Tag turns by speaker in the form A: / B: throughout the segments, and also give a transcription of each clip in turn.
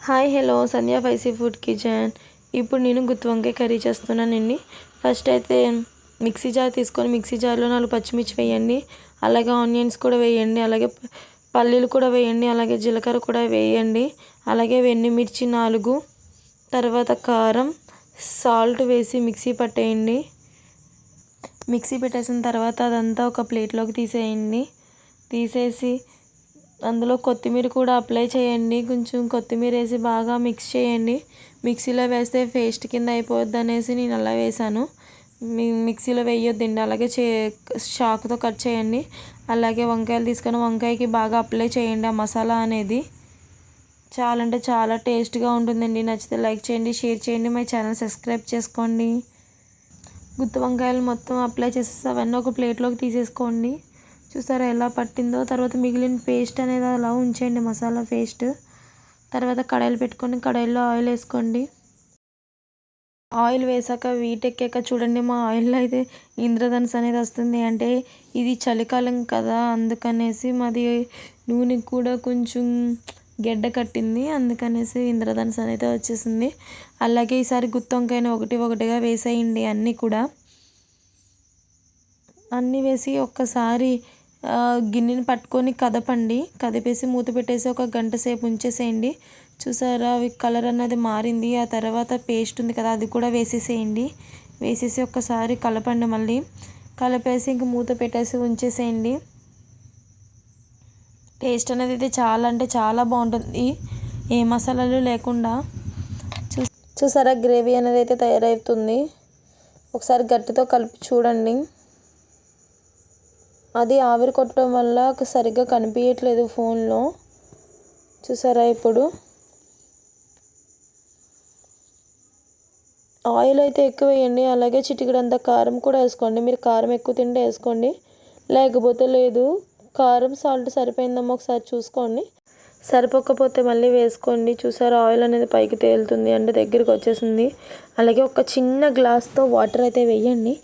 A: Hi hello సంధ్య ఫైసీ food kitchen. ఇప్పుడు నేను గుత్తి వంకాయ కర్రీ చేస్తున్నానండి. ఫస్ట్ అయితే మిక్సీ జార్ తీసుకొని మిక్సీ జార్లో 4 పచ్చిమిర్చి వేయండి, అలాగే ఆనియన్స్ కూడా వేయండి, అలాగే పల్లీలు కూడా వేయండి, అలాగే జీలకర్ర కూడా వేయండి, అలాగే ఎండుమిర్చి 4, తర్వాత కారం, సాల్ట్ వేసి మిక్సీ పట్టేయండి. మిక్సీ పెట్టేసిన తర్వాత అదంతా ఒక ప్లేట్లోకి తీసేయండి. తీసేసి అందులో కొత్తిమీర కూడా అప్లై చేయండి. కొంచెం కొత్తిమీర వేసి బాగా మిక్స్ చేయండి. మిక్సీలో వేస్తే పేస్ట్ కింద అయిపోద్ది అనేసి నేను అలా వేసాను. మిక్సీలో వేయొద్దండి, అలాగే చాకుతో కట్ చేయండి. అలాగే వంకాయలు తీసుకొని వంకాయకి బాగా అప్లై చేయండి ఆ మసాలా అనేది. చాలా అంటే చాలా టేస్ట్గా ఉంటుందండి. నచ్చితే లైక్ చేయండి, షేర్ చేయండి, మై ఛానల్ సబ్స్క్రైబ్ చేసుకోండి. గుత్తి వంకాయలు మొత్తం అప్లై చేసేసి అవన్నీ ఒక ప్లేట్లోకి తీసేసుకోండి. చూసారా ఎలా పట్టిందో. తర్వాత మిగిలిన పేస్ట్ అనేది అలా ఉంచండి, మసాలా పేస్ట్. తర్వాత కడాయిలు పెట్టుకొని కడాయిలో ఆయిల్ వేసుకోండి. ఆయిల్ వేసాక వీటెక్కాక చూడండి, మా ఆయిల్లో అయితే ఇంద్రధనుస్ అనేది వస్తుంది. అంటే ఇది చలికాలం కదా, అందుకనేసి మాది నూనె కూడా కొంచెం గెడ్డ కట్టింది, అందుకనేసి ఇంద్రధనుస్ అనేది వచ్చేసింది. అలాగే ఈసారి గుత్తి వంకాయని ఒకటిగా వేసేయండి. అన్నీ వేసి ఒక్కసారి గిన్నెని పట్టుకొని కదపండి. కదిపేసి మూత పెట్టేసి ఒక గంట సేపు ఉంచేసేయండి. చూసారా అవి కలర్ అన్నది మారింది. ఆ తర్వాత పేస్ట్ ఉంది కదా, అది కూడా వేసేసేయండి. వేసేసి ఒక్కసారి కలపండి. మళ్ళీ కలిపేసి ఇంక మూత పెట్టేసి ఉంచేసేయండి. టేస్ట్ అనేది అయితే చాలా అంటే చాలా బాగుంటుంది, ఏ మసాలాలు లేకుండా. చూసారా గ్రేవీ అనేది అయితే తయారవుతుంది. ఒకసారి గట్టితో కలిపి చూడండి. అది ఆవిరి కొట్టడం వల్ల సరిగ్గా కనిపించట్లేదు ఫోన్లో. చూసారా ఇప్పుడు ఆయిల్ అయితే ఎక్కువ వేయండి. అలాగే చిటికెడంత కారం కూడా వేసుకోండి. మీరు కారం ఎక్కువ తింటే వేసుకోండి, లేకపోతే లేదు. కారం సాల్ట్ సరిపోయిందమ్మా ఒకసారి చూసుకోండి. సరిపోకపోతే మళ్ళీ వేసుకోండి. చూసారా ఆయిల్ అనేది పైకి తేలుతుంది, అంటే దగ్గరికి వచ్చేసింది. అలాగే ఒక చిన్న గ్లాస్తో వాటర్ అయితే వేయండి.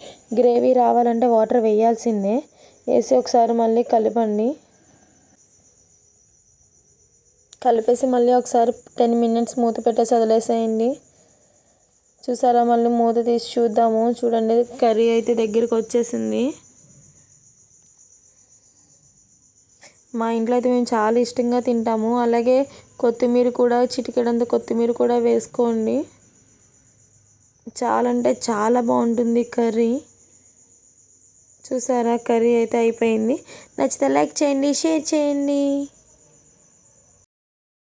A: గ్రేవీ రావాలంటే వాటర్ వేయాల్సిందే. వేసి ఒకసారి మళ్ళీ కలపండి. కలిపేసి మళ్ళీ ఒకసారి 10 minutes మూత పెట్టేసి వదిలేసేయండి. చూసారా మళ్ళీ మూత తీసి చూద్దాము. చూడండి కర్రీ అయితే దగ్గరికి వచ్చేసింది. మా ఇంట్లో అయితే మేము చాలా ఇష్టంగా తింటాము. అలాగే కొత్తిమీర కూడా చిటికెడంత కొత్తిమీర కూడా వేసుకోండి. చాలా అంటే చాలా బాగుంటుంది కర్రీ. చూసారా కర్రీ అయితే అయిపోయింది. నచ్చితే లైక్ చేయండి, షేర్ చేయండి.